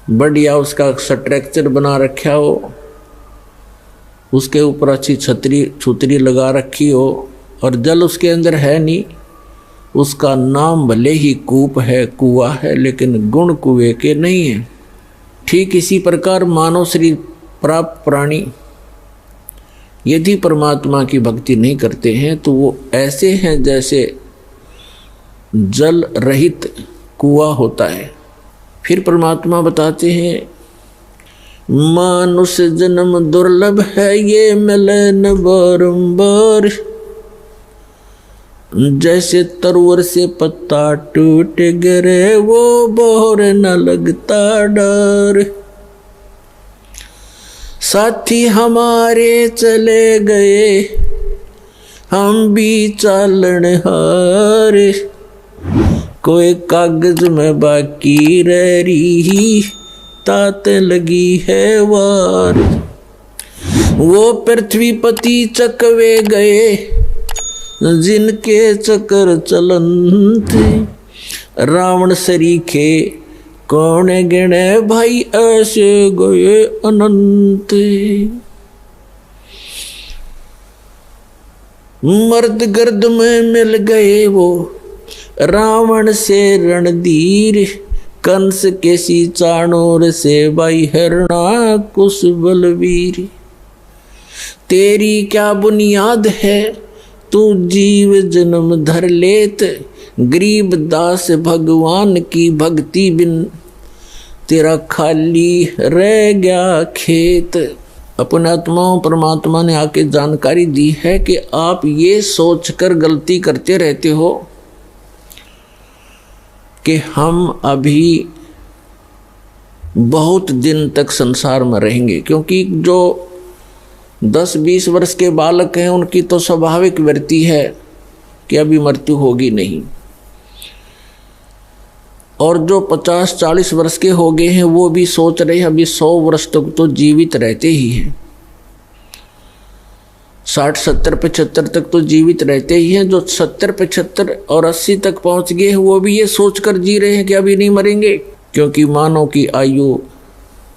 बढ़िया उसका स्ट्रक्चर बना रखा हो, उसके ऊपर अच्छी छतरी छुतरी लगा रखी हो और जल उसके अंदर है नहीं, उसका नाम भले ही कूप है, कुआं है, लेकिन गुण कुएं के नहीं है। ठीक इसी प्रकार मानव शरीर प्राप्त प्राणी यदि परमात्मा की भक्ति नहीं करते हैं तो वो ऐसे हैं जैसे जल रहित कुआं होता है। फिर परमात्मा बताते हैं, मानुष जन्म दुर्लभ है, ये मिले न बारंबार, जैसे तरवर से पत्ता टूट गिरे, वो बोर न लगता डर। साथी हमारे चले गए, हम भी चालन हारे, कोई कागज में बाकी रह रही, तात लगी है वार। वो पृथ्वीपति चकवे गए, जिनके चक्कर चलंत, रावण सरीखे कौन गिने, भाई ऐसे गए अनंत। मर्द गर्द में मिल गए वो, रावण से रणधीर, कंस के सी चाणूर से, भाई हिरणा कुश बलवीर। तेरी क्या बुनियाद है, तू जीव जन्म धर लेत, गरीब दास भगवान की भक्ति बिन, तेरा खाली रह गया खेत। अपने आत्माओं परमात्मा ने आके जानकारी दी है कि आप ये सोचकर गलती करते रहते हो कि हम अभी बहुत दिन तक संसार में रहेंगे, क्योंकि जो 10-20 वर्ष के बालक हैं उनकी तो स्वाभाविक वृत्ति है कि अभी मृत्यु होगी नहीं, और जो 50-40 वर्ष के हो गए हैं वो भी सोच रहे हैं अभी 100 वर्ष तक तो जीवित रहते ही हैं, 60-70-75 तक तो जीवित रहते ही हैं। जो 70-75 और 80 तक पहुंच गए हैं वो भी ये सोचकर जी रहे हैं कि अभी नहीं मरेंगे, क्योंकि मानव की आयु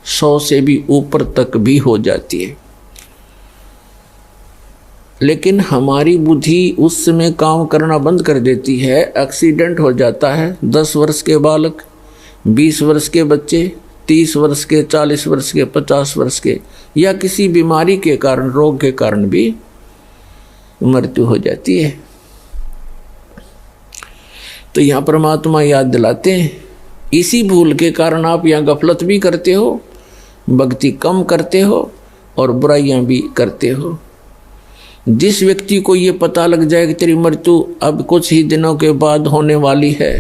100 से भी ऊपर तक भी हो जाती है। लेकिन हमारी बुद्धि उस समय काम करना बंद कर देती है, एक्सीडेंट हो जाता है। 10 वर्ष के बालक, 20 वर्ष के बच्चे, 30 वर्ष के, 40 वर्ष के, 50 वर्ष के, या किसी बीमारी के कारण, रोग के कारण भी मृत्यु हो जाती है। तो यहाँ परमात्मा याद दिलाते हैं, इसी भूल के कारण आप यहाँ गफलत भी करते हो, भक्ति कम करते हो और बुराइयां भी करते हो। जिस व्यक्ति को ये पता लग जाए कि तेरी मृत्यु अब कुछ ही दिनों के बाद होने वाली है,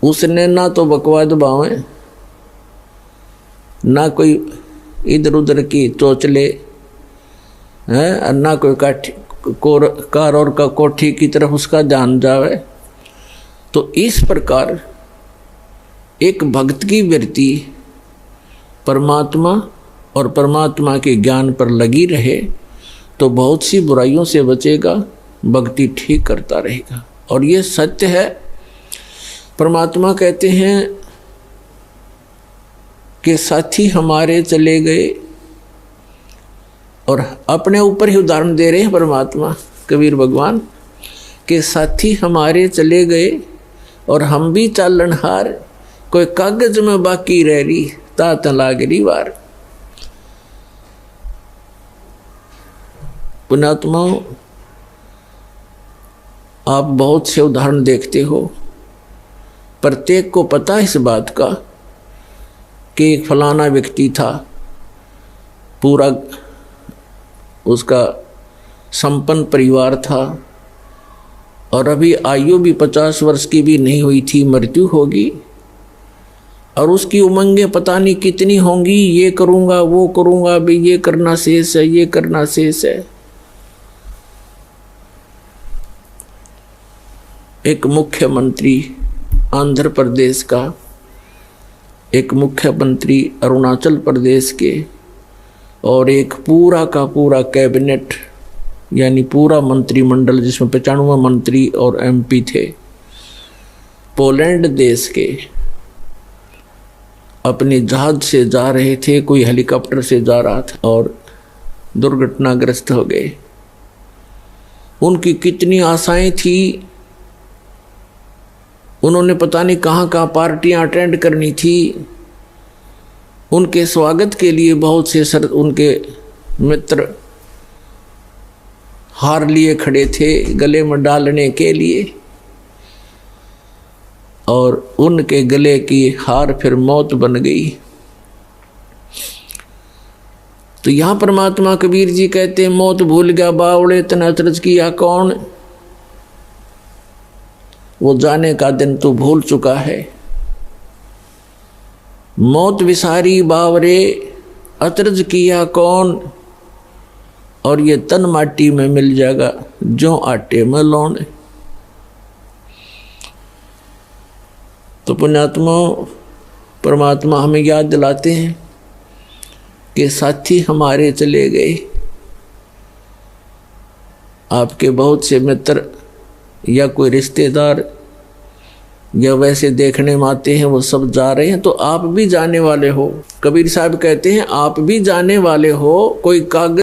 उसने ना तो बकवाद बावें, ना कोई इधर उधर की चोचले है, ना कोई कार और का कोठी की तरफ उसका ध्यान जावे। तो इस प्रकार एक भक्त की वृत्ति परमात्मा और परमात्मा के ज्ञान पर लगी रहे तो बहुत सी बुराइयों से बचेगा, भक्ति ठीक करता रहेगा। और ये सत्य है। परमात्मा कहते हैं कि साथी हमारे चले गए, और अपने ऊपर ही उदाहरण दे रहे हैं परमात्मा कबीर भगवान के, साथी हमारे चले गए और हम भी चालनहार, कोई कागज में बाकी रह रही, तात लागरी वार। पुण्यात्माओं, आप बहुत से उदाहरण देखते हो, प्रत्येक को पता है इस बात का कि एक फलाना व्यक्ति था, पूरा उसका संपन्न परिवार था, और अभी आयु भी 50 वर्ष की भी नहीं हुई थी, मृत्यु होगी, और उसकी उमंगें पता नहीं कितनी होंगी, ये करूँगा वो करूँगा, अभी ये करना शेष है, ये करना शेष है। एक मुख्यमंत्री आंध्र प्रदेश का, एक मुख्यमंत्री अरुणाचल प्रदेश के, और एक पूरा का पूरा कैबिनेट यानी पूरा मंत्रिमंडल जिसमें 95 मंत्री और एमपी थे, पोलैंड देश के, अपने जहाज से जा रहे थे, कोई हेलीकॉप्टर से जा रहा था और दुर्घटनाग्रस्त हो गए। उनकी कितनी आशाएं थी, उन्होंने पता नहीं कहाँ कहाँ पार्टियां अटेंड करनी थी। उनके स्वागत के लिए बहुत से उनके मित्र हार लिए खड़े थे गले में डालने के लिए, और उनके गले की हार फिर मौत बन गई। तो यहाँ परमात्मा कबीर जी कहते हैं, मौत भूल गया बावड़े तन अचरज किया कौन, वो जाने का दिन तो भूल चुका है। मौत विसारी बावरे अचरज किया कौन, और ये तन माटी में मिल जाएगा जो आटे में लौंड। तो पुण्यात्मा परमात्मा हमें याद दिलाते हैं कि साथी हमारे चले गए, आपके बहुत से मित्र या कोई रिश्तेदार या वैसे देखने में आते हैं, वो सब जा रहे हैं, तो आप भी जाने वाले हो। कबीर साहब कहते हैं आप भी जाने वाले हो, कोई कागज